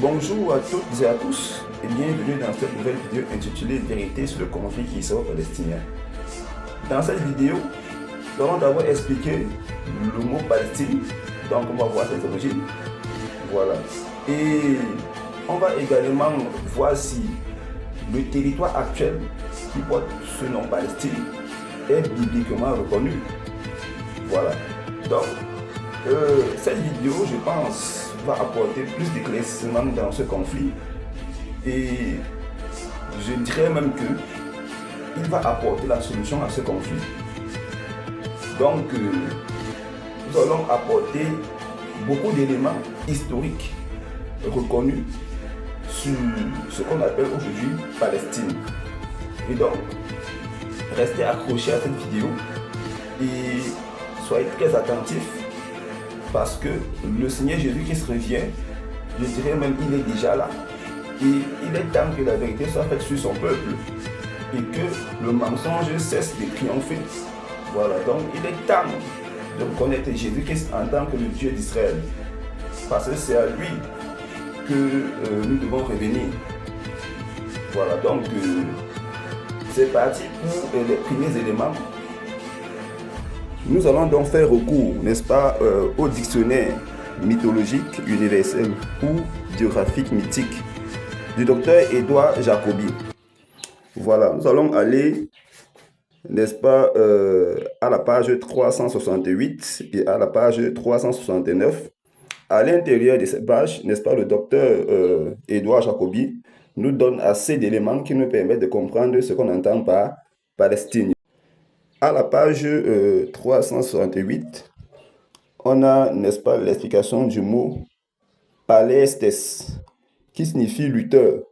Bonjour à toutes et à tous et bienvenue dans cette nouvelle vidéo intitulée Vérité sur le conflit israélo-palestinien. Dans cette vidéo, nous allons d'abord expliquer le mot Palestine, donc on va voir ses origines. Voilà. Et on va également voir si le territoire actuel qui porte ce nom Palestine est bibliquement reconnu. Voilà. Donc, cette vidéo, je pense, va apporter plus d'éclaircissement dans ce conflit et je dirais même que il va apporter la solution à ce conflit. Donc, nous allons apporter beaucoup d'éléments historiques reconnus sur ce qu'on appelle aujourd'hui Palestine. Et donc, restez accrochés à cette vidéo et soyez très attentifs parce que le Seigneur Jésus-Christ revient, je dirais même il est déjà là. Et il est temps que la vérité soit faite sur son peuple et que le mensonge cesse de triompher. Voilà, donc il est temps de reconnaître Jésus-Christ en tant que le Dieu d'Israël. Parce que c'est à lui que nous devons revenir. Voilà, donc c'est parti pour les premiers éléments. Nous allons donc faire recours, n'est-ce pas, au dictionnaire mythologique universel ou biographique mythique du docteur Édouard Jacobi. Voilà, nous allons aller, n'est-ce pas, à la page 368 et à la page 369. À l'intérieur de cette page, n'est-ce pas, le docteur Édouard Jacobi nous donne assez d'éléments qui nous permettent de comprendre ce qu'on entend par Palestine. À la page 368, on a, n'est-ce pas, l'explication du mot Palestes, qui signifie lutteur,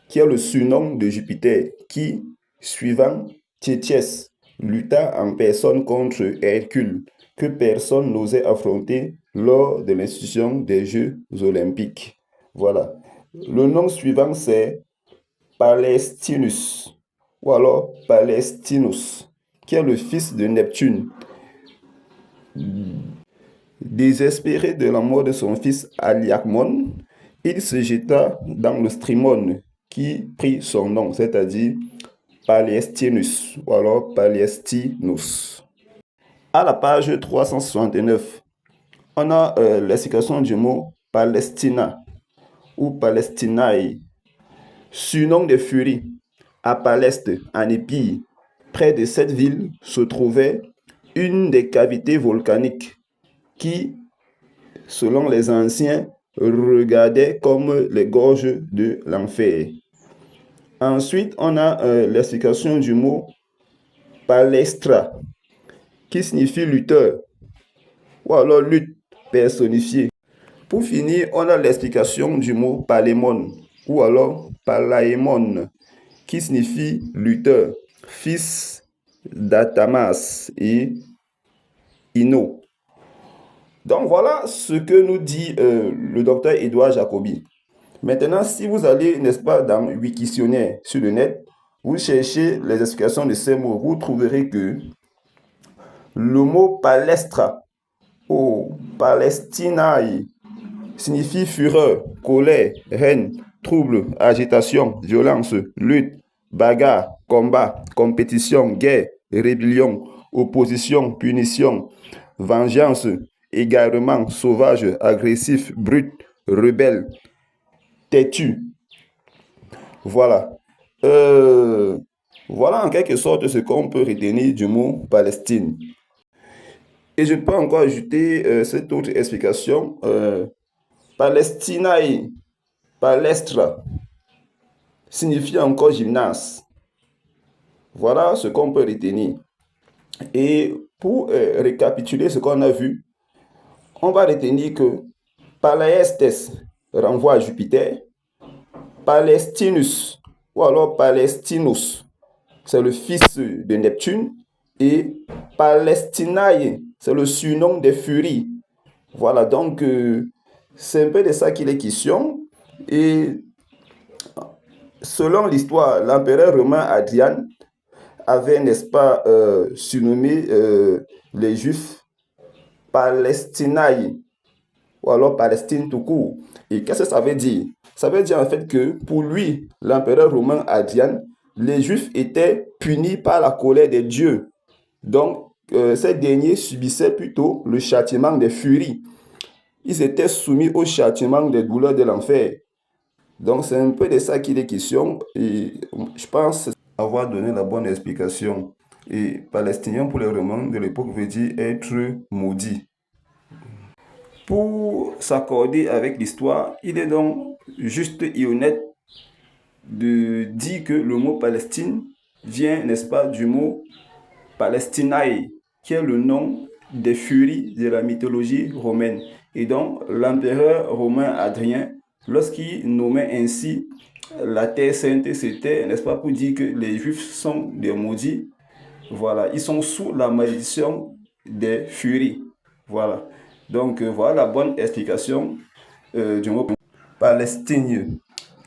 qui est le surnom de Jupiter, qui, suivant Thétiès, lutta en personne contre Hercule, que personne n'osait affronter lors de l'institution des Jeux olympiques. Voilà. Le nom suivant, c'est Palestinus, ou alors Palestinus, qui est le fils de Neptune. Désespéré de la mort de son fils Aliacmon, il se jeta dans le Strymon, qui prit son nom, c'est-à-dire Palestinus, ou alors Palestinus. À la page 369, on a l'explication du mot Palestina, ou Palestinae, surnom de furie. À Paleste, en Épire, près de cette ville, se trouvait une des cavités volcaniques qui, selon les anciens, regardaient comme les gorges de l'enfer. Ensuite, on a l'explication du mot palestra, qui signifie lutteur, ou alors lutte personnifiée. Pour finir, on a l'explication du mot palémon, ou alors palaémon, qui signifie lutteur, fils d'Atamas et Ino. Donc voilà ce que nous dit le docteur Édouard Jacobi. Maintenant, si vous allez, n'est-ce pas, dans Wiktionnaire sur le net, vous cherchez les explications de ces mots, vous trouverez que le mot palestra ou palestinae signifie fureur, colère, haine, trouble, agitation, violence, lutte, bagarre, combat, compétition, guerre, rébellion, opposition, punition, vengeance, égarement, sauvage, agressif, brut, rebelle, têtu. Voilà. Voilà en quelque sorte ce qu'on peut retenir du mot Palestine. Et je peux encore ajouter cette autre explication. Palestinae, palestra, signifie encore gymnase. Voilà ce qu'on peut retenir. Et pour récapituler ce qu'on a vu, on va retenir que Palestes renvoie à Jupiter, Palestinus ou alors Palestinus, c'est le fils de Neptune, et Palestinae, c'est le surnom des furies. Voilà, donc c'est un peu de ça qu'il est question. Et selon l'histoire, l'empereur romain Hadrian avait, n'est-ce pas, surnommé les Juifs Palestinae. ou alors Palestine tout court. Et qu'est-ce que ça veut dire? Ça veut dire en fait que pour lui, l'empereur romain Hadrian, les Juifs étaient punis par la colère des dieux. Donc, ces derniers subissaient plutôt le châtiment des furies. Ils étaient soumis au châtiment des douleurs de l'enfer. Donc, c'est un peu de ça qu'il est question. Et je pense avoir donné la bonne explication. Et palestinien pour les Romains de l'époque veut dire être maudit. Pour s'accorder avec l'histoire, il est donc juste et honnête de dire que le mot Palestine vient, n'est-ce pas, du mot Palestinae, qui est le nom des furies de la mythologie romaine. Et donc, l'empereur romain Adrien, lorsqu'il nommait ainsi la Terre sainte, c'était, n'est-ce pas, pour dire que les Juifs sont des maudits. Voilà, ils sont sous la malédiction des furies. Voilà. Donc, voilà la bonne explication du mot Palestine,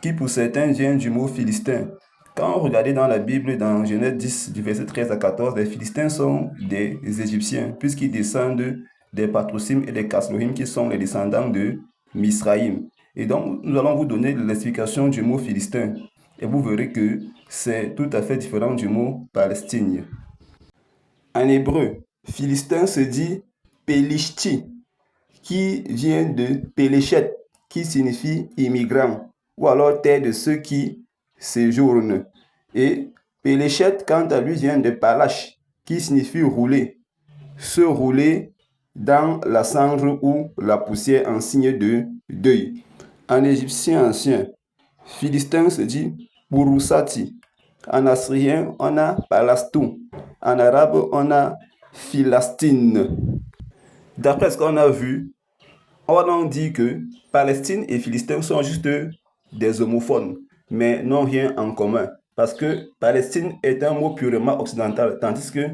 qui pour certains vient du mot philistin. Quand on regarde dans la Bible, dans Genèse 10, du verset 13 à 14, les Philistins sont des Égyptiens, puisqu'ils descendent des Patrosim et des Caslohim, qui sont les descendants de Misraïm. Et donc, nous allons vous donner l'explication du mot philistin. Et vous verrez que c'est tout à fait différent du mot Palestine. En hébreu, philistin se dit Pelishti, qui vient de Péléchet, qui signifie immigrant, ou alors terre de ceux qui séjournent. Et Péléchet, quant à lui, vient de Palash, qui signifie rouler, se rouler dans la cendre ou la poussière en signe de deuil. En égyptien ancien, philistin se dit Burusati. En assyrien, on a Palastou. En arabe, on a Philastine. D'après ce qu'on a vu, on va donc dire que Palestine et Philistin sont juste des homophones, mais n'ont rien en commun. Parce que Palestine est un mot purement occidental, tandis que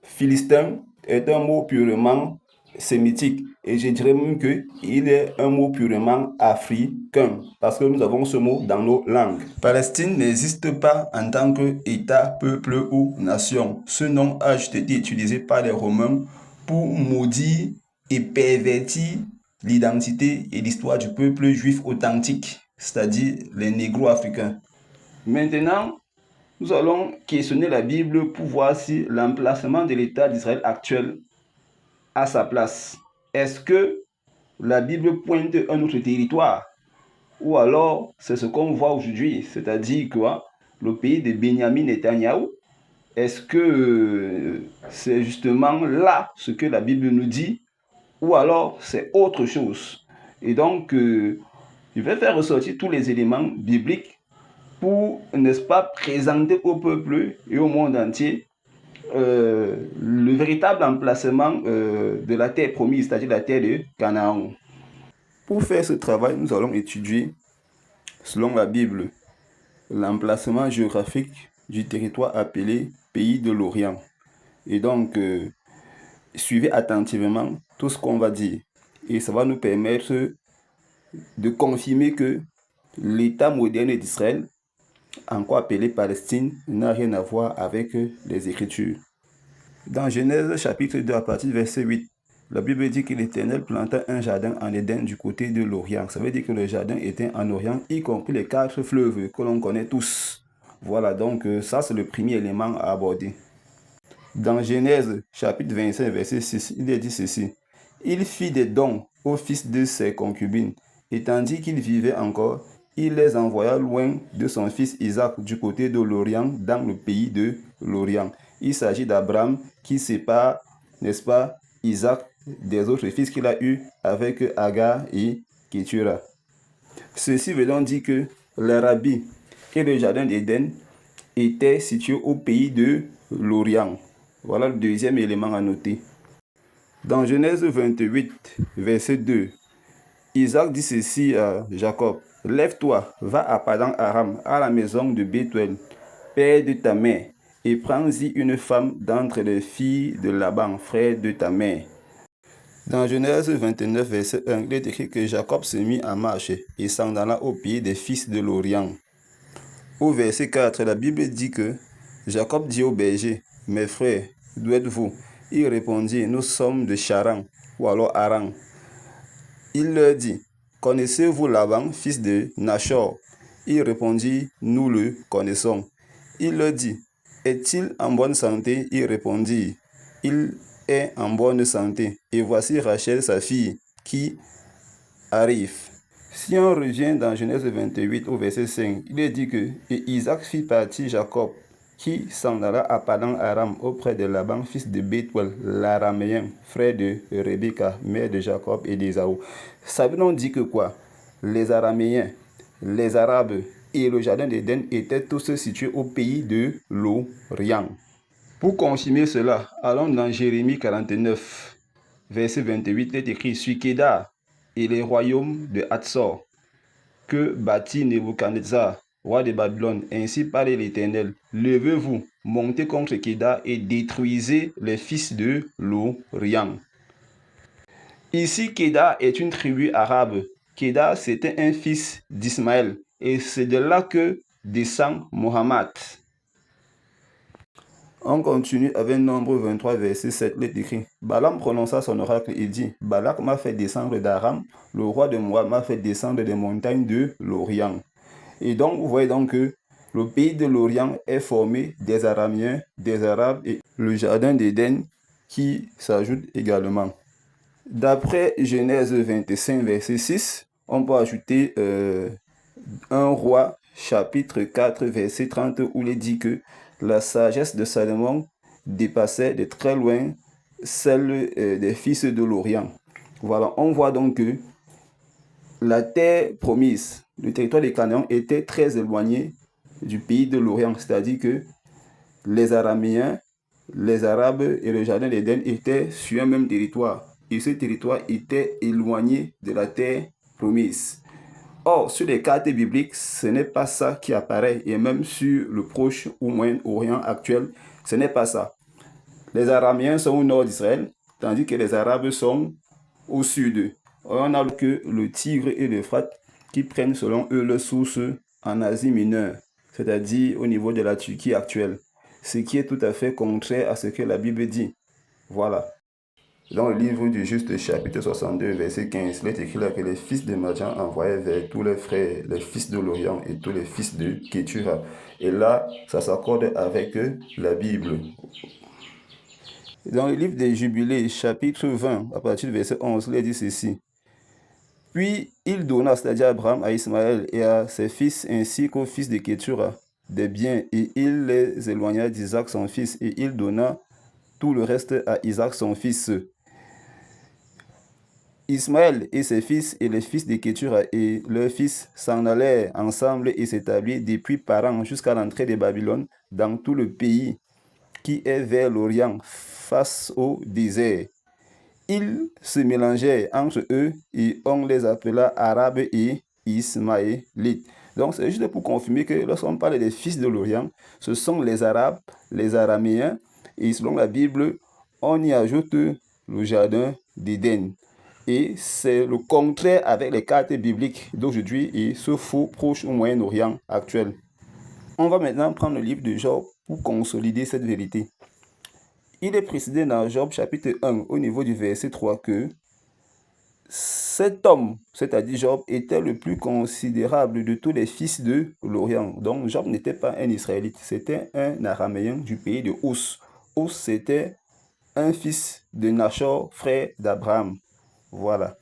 Philistin est un mot purement sémitique. Et je dirais même qu'il est un mot purement africain, parce que nous avons ce mot dans nos langues. Palestine n'existe pas en tant qu'État, peuple ou nation. Ce nom a juste été utilisé par les Romains pour maudire et pervertir l'identité et l'histoire du peuple juif authentique, c'est-à-dire les négro-africains. Maintenant, nous allons questionner la Bible pour voir si l'emplacement de l'État d'Israël actuel a sa place. Est-ce que la Bible pointe un autre territoire? Ou alors, c'est ce qu'on voit aujourd'hui, c'est-à-dire quoi? Le pays de Benjamin Netanyahou. Est-ce que c'est justement là ce que la Bible nous dit? Ou alors c'est autre chose. Et donc, je vais faire ressortir tous les éléments bibliques pour, n'est-ce pas, présenter au peuple et au monde entier le véritable emplacement de la terre promise, c'est-à-dire la terre de Canaan. Pour faire ce travail, nous allons étudier, selon la Bible, l'emplacement géographique du territoire appelé Pays de l'Orient. Et donc, suivez attentivement tout ce qu'on va dire. Et ça va nous permettre de confirmer que l'État moderne d'Israël, encore appelé Palestine, n'a rien à voir avec les Écritures. Dans Genèse chapitre 2, à partir du verset 8, la Bible dit que l'Éternel planta un jardin en Éden du côté de l'Orient. Ça veut dire que le jardin était en Orient, y compris les 4 fleuves que l'on connaît tous. Voilà, donc ça c'est le premier élément à aborder. Dans Genèse chapitre 25, verset 6, il est dit ceci. Il fit des dons aux fils de ses concubines, et tandis qu'il vivait encore, il les envoya loin de son fils Isaac du côté de l'Orient, dans le pays de l'Orient. Il s'agit d'Abraham qui sépare, n'est-ce pas, Isaac des autres fils qu'il a eus avec Agar et Kétura. Ceci veut donc dire que l'Arabie et le jardin d'Éden étaient situés au pays de l'Orient. Voilà le deuxième élément à noter. Dans Genèse 28, verset 2, Isaac dit ceci à Jacob. « Lève-toi, va à Padan Aram, à la maison de Bethuel, père de ta mère, et prends-y une femme d'entre les filles de Laban, frère de ta mère. » Dans Genèse 29, verset 1, il est écrit que Jacob se mit en marche et s'en alla au pays des fils de l'Orient. Au verset 4, la Bible dit que Jacob dit aux bergers, « Mes frères, d'où êtes-vous » Ils répondirent, « Nous sommes de Charan, ou alors Aran. » Il leur dit, connaissez-vous Laban, fils de Nachor? Ils répondirent, nous le connaissons. Il leur dit, est-il en bonne santé? Ils répondirent, il est en bonne santé. Et voici Rachel, sa fille, qui arrive. Si on revient dans Genèse 28 au verset 5, il est dit que et Isaac fit partir Jacob, qui s'en alla à Padan Aram auprès de Laban, fils de Bethuel, l'araméen, frère de Rebecca, mère de Jacob et d'Ésaü. Ça veut donc dire que quoi? Les Araméens, les Arabes et le jardin d'Éden étaient tous situés au pays de l'Orient. Pour confirmer cela, allons dans Jérémie 49, verset 28, il est écrit sur Kédar et les royaumes de Hatzor, que bâtit Nebuchadnezzar, roi de Babylone. Ainsi parle l'Éternel. Levez-vous, montez contre Kédar et détruisez les fils de l'Orient. Ici, Kédar est une tribu arabe. Kédar, c'était un fils d'Ismaël. Et c'est de là que descend Mohammed. On continue avec Nombre 23, verset 7, il est écrit. Balaam prononça son oracle et dit, Balak m'a fait descendre d'Aram, le roi de Moab m'a fait descendre des montagnes de l'Orient. Et donc, vous voyez donc que le pays de l'Orient est formé des Araméens, des Arabes et le jardin d'Éden qui s'ajoute également. D'après Genèse 25, verset 6, on peut ajouter 1 roi, chapitre 4, verset 30, où il est dit que la sagesse de Salomon dépassait de très loin celle des fils de l'Orient. Voilà, on voit donc que la terre promise, le territoire des Canaans, était très éloigné du pays de l'Orient, c'est-à-dire que les Araméens, les Arabes et le jardin d'Éden étaient sur un même territoire. Et ce territoire était éloigné de la terre promise. Or, sur les cartes bibliques, ce n'est pas ça qui apparaît. Et même sur le Proche ou Moyen-Orient actuel, ce n'est pas ça. Les Araméens sont au nord d'Israël, tandis que les Arabes sont au sud. On a que le Tigre et l'Euphrate qui prennent selon eux leur source en Asie mineure, c'est-à-dire au niveau de la Turquie actuelle, ce qui est tout à fait contraire à ce que la Bible dit. Voilà. Dans le livre du Juste, chapitre 62, verset 15, il est écrit là que les fils de Madian envoyaient vers tous les frères, les fils de l'Orient et tous les fils de Kétura. Et là, ça s'accorde avec la Bible. Dans le livre des Jubilés, chapitre 20, à partir du verset 11, il est dit ceci. Puis il donna, c'est-à-dire à Abraham, à Ismaël et à ses fils, ainsi qu'aux fils de Kétura, des biens, et il les éloigna d'Isaac son fils, et il donna tout le reste à Isaac son fils. Ismaël et ses fils et les fils de Kétura et leurs fils s'en allèrent ensemble et s'établirent depuis Paran jusqu'à l'entrée de Babylone dans tout le pays qui est vers l'Orient, face au désert. Ils se mélangeaient entre eux et on les appela Arabes et Ismaélites. Donc c'est juste pour confirmer que lorsqu'on parle des fils de l'Orient, ce sont les Arabes, les Araméens, et selon la Bible, on y ajoute le jardin d'Éden. Et c'est le contraire avec les cartes bibliques d'aujourd'hui et ce faux Proche ou Moyen-Orient actuel. On va maintenant prendre le livre de Job pour consolider cette vérité. Il est précisé dans Job chapitre 1 au niveau du verset 3 que cet homme, c'est-à-dire Job, était le plus considérable de tous les fils de l'Orient. Donc Job n'était pas un Israélite, c'était un Araméen du pays de Us. Us, c'était un fils de Nachor, frère d'Abraham. Voilà.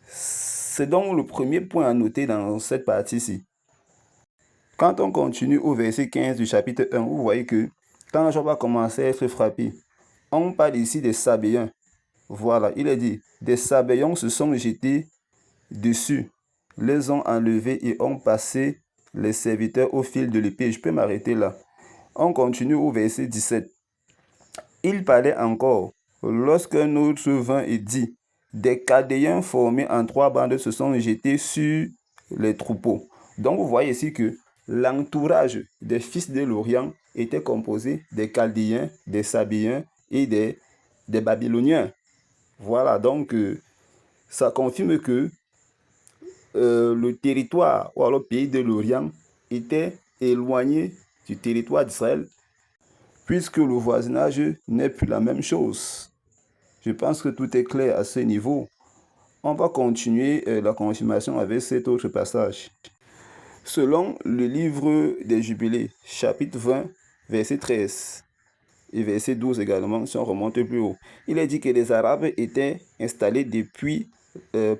C'est donc le premier point à noter dans cette partie-ci. Quand on continue au verset 15 du chapitre 1, vous voyez que quand Job a commencé à être frappé, on parle ici des Sabéens. Voilà, il est dit, des Sabéens se sont jetés dessus, les ont enlevés et ont passé les serviteurs au fil de l'épée. Je peux m'arrêter là. On continue au verset 17. Il parlait encore, lorsqu'un autre vint et dit, des Chaldéens formés en 3 bandes se sont jetés sur les troupeaux. Donc vous voyez ici que l'entourage des fils de l'Orient était composé des Chaldéens, des Sabéens et des Babyloniens. Voilà, donc ça confirme que le territoire ou alors le pays de l'Orient était éloigné du territoire d'Israël, puisque le voisinage n'est plus la même chose. Je pense que tout est clair à ce niveau. On va continuer la confirmation avec cet autre passage. Selon le livre des Jubilés, chapitre 20, verset 13 et verset 12 également, si on remonte plus haut, il est dit que les Arabes étaient installés depuis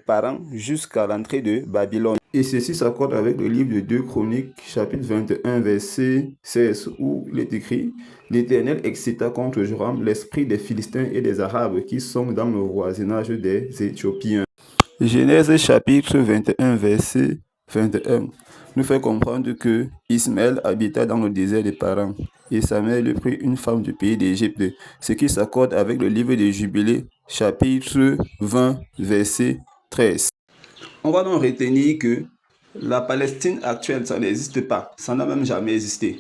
Paran jusqu'à l'entrée de Babylone. Et ceci s'accorde avec le livre de 2 Chroniques, chapitre 21, verset 16, où il est écrit « L'Éternel excita contre Joram l'esprit des Philistins et des Arabes qui sont dans le voisinage des Éthiopiens. » Genèse chapitre 21, verset 21 nous fait comprendre que Ismaël habita dans le désert de Paran et sa mère lui prit une femme du pays d'Égypte, ce qui s'accorde avec le livre des Jubilés, chapitre 20, verset 13. On va donc retenir que la Palestine actuelle, ça n'existe pas, ça n'a même jamais existé,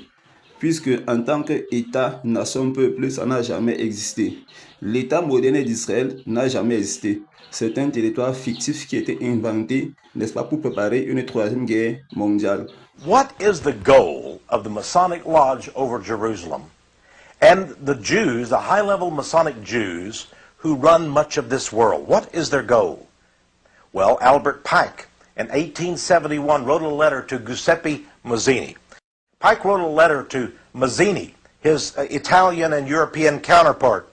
puisque en tant qu'État, nation, peuple, ça n'a jamais existé. L'État moderne d'Israël n'a jamais existé. C'est un territoire fictif qui a été inventé, n'est-ce pas, pour préparer une troisième guerre mondiale. What is the goal of the Masonic Lodge over Jerusalem and the Jews, the high-level Masonic Jews who run much of this world? What is their goal? Well, Albert Pike in 1871 wrote a letter to Giuseppe Mazzini. Pike wrote a letter to Mazzini, his Italian and European counterpart,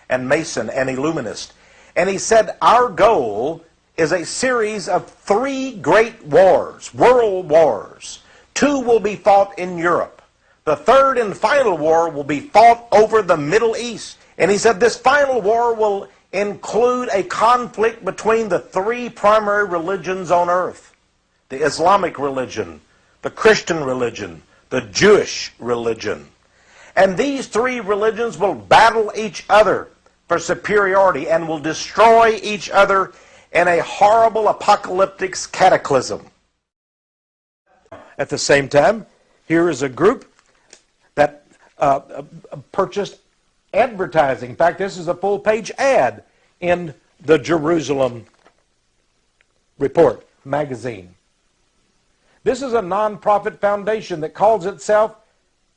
and Mason and Illuminist. And he said, our goal is a series of 3 great wars, world wars. 2 will be fought in Europe. The 3rd and final war will be fought over the Middle East. And he said this final war will include a conflict between the 3 primary religions on earth. The Islamic religion, the Christian religion, the Jewish religion. And these 3 religions will battle each other for superiority and will destroy each other in a horrible apocalyptic cataclysm. At the same time, here is a group that purchased advertising. In fact, this is a full-page ad in the Jerusalem Report magazine. This is a non-profit foundation that calls itself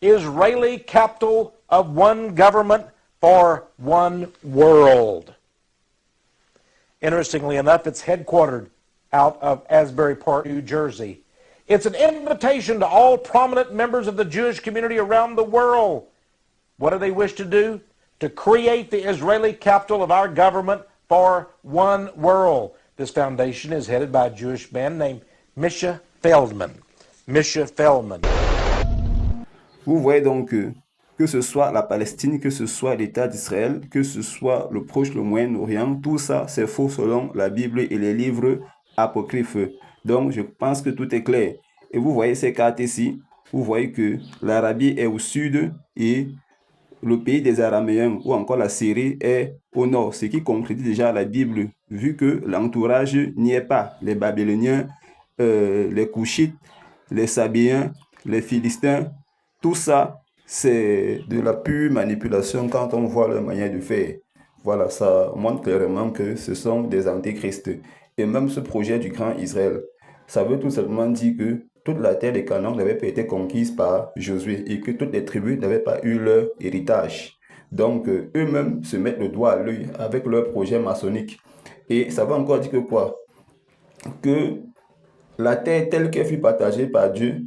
Israeli Capital of One Government for One World. Interestingly enough, it's headquartered out of Asbury Park, New Jersey. It's an invitation to all prominent members of the Jewish community around the world. What do they wish to do? To create the Israeli capital of our government for one world. This foundation is headed by a Jewish man named Misha Feldman. Misha Feldman. Vous voyez donc que ce soit la Palestine, que ce soit l'État d'Israël, que ce soit le Proche, le Moyen-Orient, tout ça c'est faux selon la Bible et les livres apocryphes. Donc je pense que tout est clair. Et vous voyez ces cartes ici, vous voyez que l'Arabie est au sud et le pays des Araméens ou encore la Syrie est au nord, ce qui concrétise déjà la Bible, vu que l'entourage n'y est pas. Les Babyloniens, les Couchites, les Sabéens, les Philistins, tout ça, c'est de la pure manipulation quand on voit leur manière de faire. Voilà, ça montre clairement que ce sont des antéchrists. Et même ce projet du grand Israël, ça veut tout simplement dire que toute la terre de Canaan n'avait pas été conquise par Josué et que toutes les tribus n'avaient pas eu leur héritage. Donc, eux-mêmes se mettent le doigt à l'œil avec leur projet maçonnique. Et ça veut encore dire que quoi? Que la terre telle qu'elle fut partagée par Dieu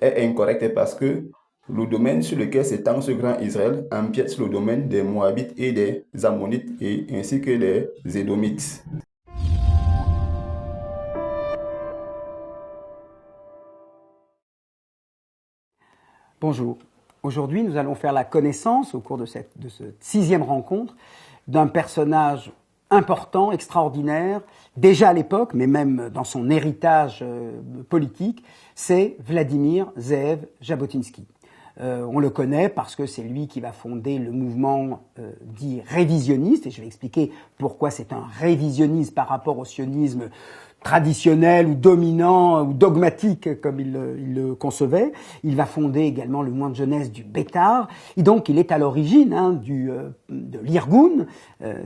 est incorrecte parce que le domaine sur lequel s'étend ce grand Israël empiète sur le domaine des Moabites et des Ammonites et ainsi que des Édomites. Bonjour. Aujourd'hui, nous allons faire la connaissance, au cours de cette 6e rencontre, d'un personnage important, extraordinaire, déjà à l'époque, mais même dans son héritage politique, c'est Vladimir Zeev Jabotinsky. On le connaît parce que c'est lui qui va fonder le mouvement dit révisionniste, et je vais expliquer pourquoi c'est un révisionnisme par rapport au sionisme traditionnel ou dominant ou dogmatique comme il le concevait. Il va fonder également le mouvement de jeunesse du Bétar. Et donc, il est à l'origine de l'Irgun,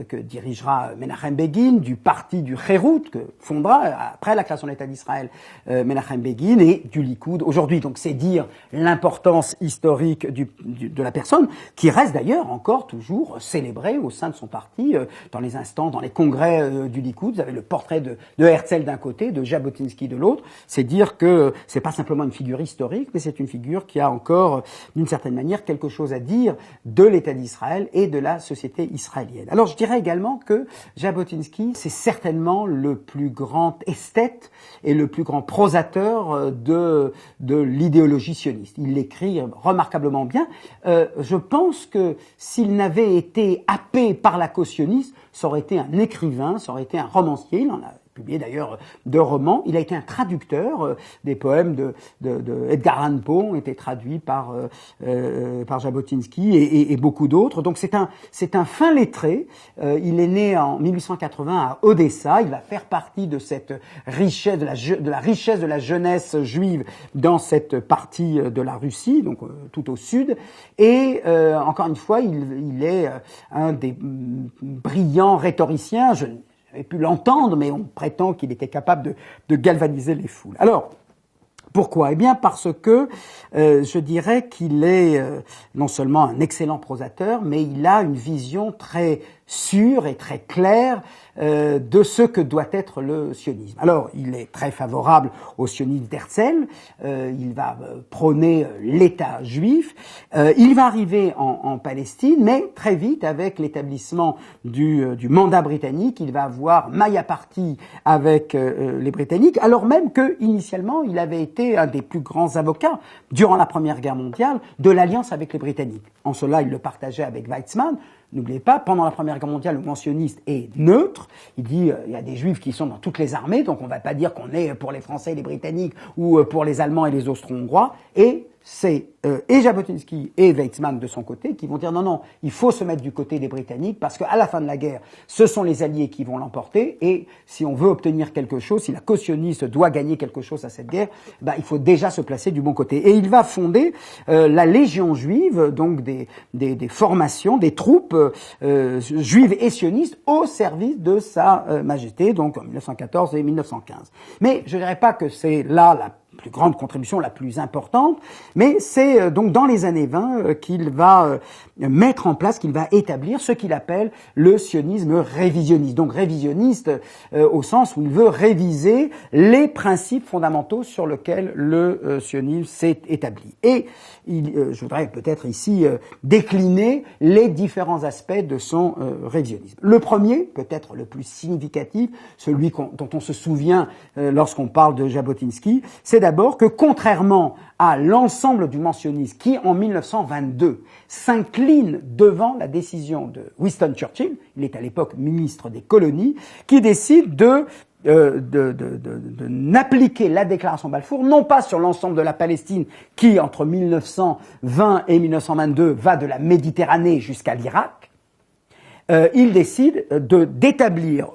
que dirigera Menachem Begin, du parti du Kherout, que fondera, après la création de l'État d'Israël, Menachem Begin, et du Likoud aujourd'hui. Donc, c'est dire l'importance historique de la personne, qui reste d'ailleurs encore toujours célébrée au sein de son parti, dans les instants, dans les congrès du Likoud. Vous avez le portrait de Herzl d'un côté, de Jabotinsky de l'autre. C'est dire que c'est pas simplement une figure historique, mais c'est une figure qui a encore, d'une certaine manière, quelque chose à dire de l'État d'Israël et de la société israélienne. Alors, je dirais également que Jabotinsky, c'est certainement le plus grand esthète et le plus grand prosateur de l'idéologie sioniste. Il l'écrit remarquablement bien. Je pense que s'il n'avait été happé par la cause sioniste, ça aurait été un écrivain, ça aurait été un romancier. Il en a publié d'ailleurs 2 romans. Il a été un traducteur. Des poèmes de Edgar Allan Poe ont été traduits par Jabotinsky et beaucoup d'autres. Donc c'est un fin lettré. Il est né en 1880 à Odessa. Il va faire partie de cette richesse, de la richesse de la jeunesse juive dans cette partie de la Russie, donc tout au sud. Et encore une fois, il est un des brillants rhétoriciens. J'avais pu l'entendre, mais on prétend qu'il était capable de galvaniser les foules. Alors, pourquoi ? Eh bien, parce que je dirais qu'il est non seulement un excellent prosateur, mais il a une vision très sûre et très claire de ce que doit être le sionisme. Alors, il est très favorable au sionisme d'Herzl, il va prôner l'État juif, il va arriver en Palestine, mais très vite, avec l'établissement du mandat britannique, il va avoir maille à partie avec les Britanniques, alors même que initialement, il avait été un des plus grands avocats durant la Première Guerre mondiale de l'alliance avec les Britanniques. En cela, il le partageait avec Weizmann. N'oubliez pas, pendant la Première Guerre mondiale, le mouvement sioniste est neutre. Il dit il y a des Juifs qui sont dans toutes les armées, donc on ne va pas dire qu'on est pour les Français et les Britanniques ou pour les Allemands et les Austro-Hongrois. Et c'est et Jabotinsky et Weizmann de son côté qui vont dire non, il faut se mettre du côté des Britanniques parce qu'à la fin de la guerre, ce sont les Alliés qui vont l'emporter et si on veut obtenir quelque chose, si la cause sioniste doit gagner quelque chose à cette guerre, il faut déjà se placer du bon côté. Et il va fonder la Légion juive, donc des formations, des troupes juives et sionistes au service de Sa Majesté, donc en 1914 et 1915. Mais je ne dirais pas que c'est là la plus grande contribution, la plus importante, mais c'est donc dans les années 20 qu'il va mettre en place, qu'il va établir ce qu'il appelle le sionisme révisionniste. Donc révisionniste au sens où il veut réviser les principes fondamentaux sur lesquels le sionisme s'est établi. Et je voudrais peut-être ici décliner les différents aspects de son révisionnisme. Le premier, peut-être le plus significatif, celui dont on se souvient lorsqu'on parle de Jabotinsky, c'est d'abord que contrairement à l'ensemble du mentionnisme qui, en 1922, s'incline devant la décision de Winston Churchill, il est à l'époque ministre des colonies, qui décide de n'appliquer la déclaration Balfour, non pas sur l'ensemble de la Palestine qui, entre 1920 et 1922, va de la Méditerranée jusqu'à l'Irak. Il décide d'établir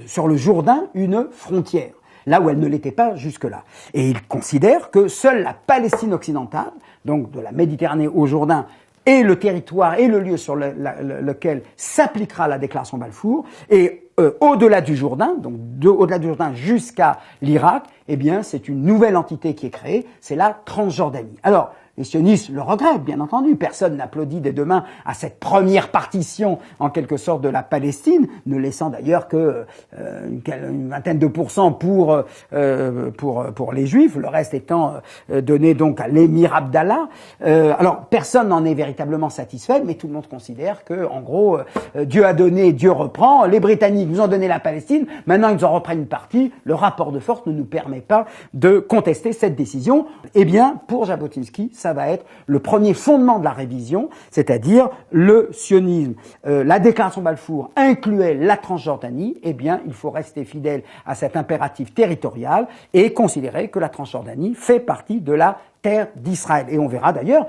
sur le Jourdain une frontière, là où elle ne l'était pas jusque-là. Et il considère que seule la Palestine occidentale, donc de la Méditerranée au Jourdain, est le territoire et le lieu sur lequel s'appliquera la déclaration Balfour, et au-delà du Jourdain, donc au-delà du Jourdain jusqu'à l'Irak, eh bien, c'est une nouvelle entité qui est créée, c'est la Transjordanie. Alors, les sionistes le regrettent, bien entendu. Personne n'applaudit des deux mains à cette première partition, en quelque sorte, de la Palestine, ne laissant d'ailleurs que une vingtaine de pourcents pour les Juifs, le reste étant donné donc à l'émir Abdallah. Alors, personne n'en est véritablement satisfait, mais tout le monde considère que, en gros, Dieu a donné, Dieu reprend. Les Britanniques nous ont donné la Palestine, maintenant ils en reprennent une partie. Le rapport de force ne nous permet pas de contester cette décision. Eh bien, pour Jabotinsky, ça va être le premier fondement de la révision, c'est-à-dire le sionisme. La déclaration Balfour incluait la Transjordanie, eh bien, il faut rester fidèle à cet impératif territorial et considérer que la Transjordanie fait partie de la terre d'Israël. Et on verra d'ailleurs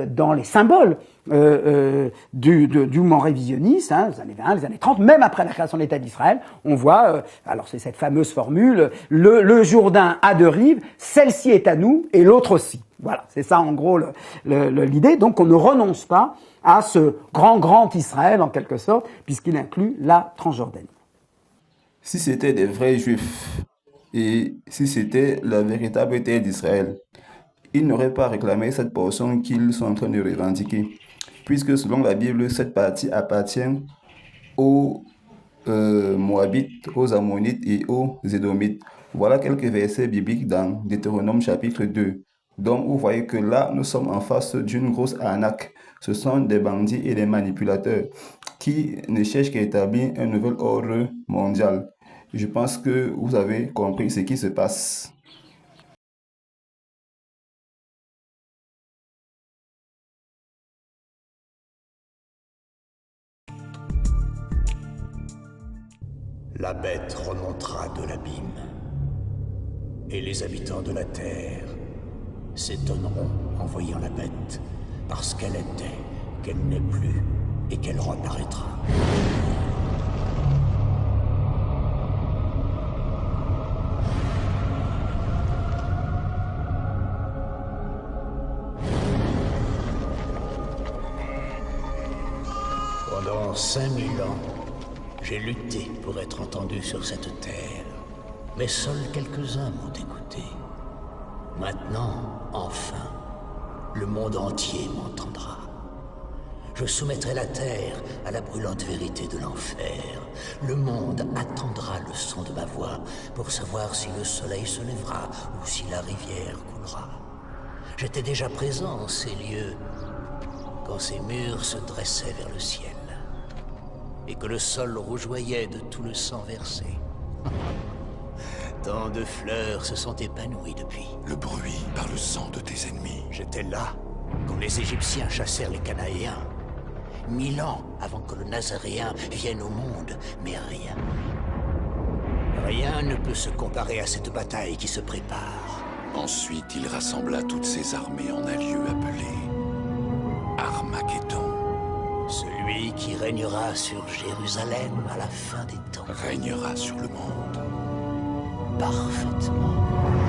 dans les symboles du mouvement révisionniste, hein, les années 20, les années 30, même après la création de l'État d'Israël, on voit, alors c'est cette fameuse formule, le Jourdain a deux rives, celle-ci est à nous et l'autre aussi. Voilà, c'est ça en gros l'idée. Donc on ne renonce pas à ce grand Israël en quelque sorte, puisqu'il inclut la Transjordanie. Si c'était des vrais Juifs et si c'était la véritable terre d'Israël, ils n'auraient pas réclamé cette portion qu'ils sont en train de revendiquer, puisque selon la Bible, cette partie appartient aux Moabites, aux Ammonites et aux Édomites. Voilà quelques versets bibliques dans Deutéronome chapitre 2. Donc vous voyez que là, nous sommes en face d'une grosse arnaque. Ce sont des bandits et des manipulateurs qui ne cherchent qu'à établir un nouvel ordre mondial. Je pense que vous avez compris ce qui se passe. La bête remontera de l'abîme, et les habitants de la terre s'étonneront en voyant la bête, parce qu'elle était, qu'elle n'est plus, et qu'elle reparaîtra. Pendant 5000 ans, j'ai lutté pour être entendu sur cette terre, mais seuls quelques-uns m'ont écouté. Maintenant, enfin, le monde entier m'entendra. Je soumettrai la terre à la brûlante vérité de l'enfer. Le monde attendra le son de ma voix pour savoir si le soleil se lèvera ou si la rivière coulera. J'étais déjà présent en ces lieux quand ces murs se dressaient vers le ciel et que le sol rougeoyait de tout le sang versé. Tant de fleurs se sont épanouies depuis. Le bruit par le sang de tes ennemis. J'étais là quand les Égyptiens chassèrent les Cananéens. 1000 ans avant que le Nazaréen vienne au monde, mais rien. Rien ne peut se comparer à cette bataille qui se prépare. Ensuite, il rassembla toutes ses armées en un lieu appelé Armageddon. Celui qui régnera sur Jérusalem à la fin des temps. Régnera sur le monde. Parfaitement.